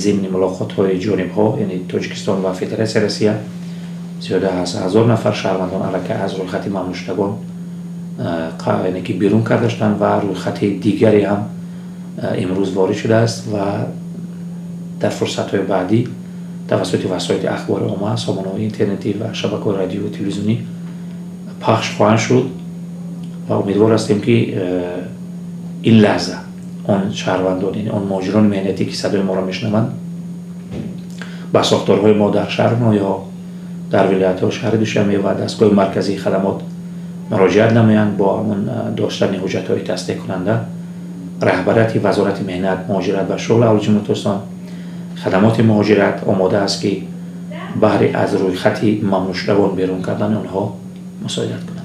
ضمن ملاقات‌های جانب‌ها یعنی تاجیکستان و فدراسیون روسیه زیاده از 1000 نفر شهروندان علیه از رویخط ممنوع شدگان یعنی که بیرون کردشتند و رویخط دیگری هم امروز وارد شده است و در فرصت‌های بعدی توسط وسایل اخبار عامه، سامانه‌های اینترنتی و شبکه‌های رادیو و تلویزیونی پخش خواهند شد و امیدوار هستیم که این لحظه آن شهروندان یعنی آن مهاجران مهنتی که صدای ما را میشنوند با ساختارهای ما در شهر ما یا در ولایت‌ها شهر دوشنبه و دستگاه مرکزی خدمات مراجعت نمایند با همون داشتن حجت‌های تصدیق کننده رهبریت وزارت مهنت، مهاجرت و شغل اهل جمهوری ترکستان خدمات مهاجرت آماده است که بهره از روی خط ممنوع شدگان بیرون کردن آنها مساعدت کنند.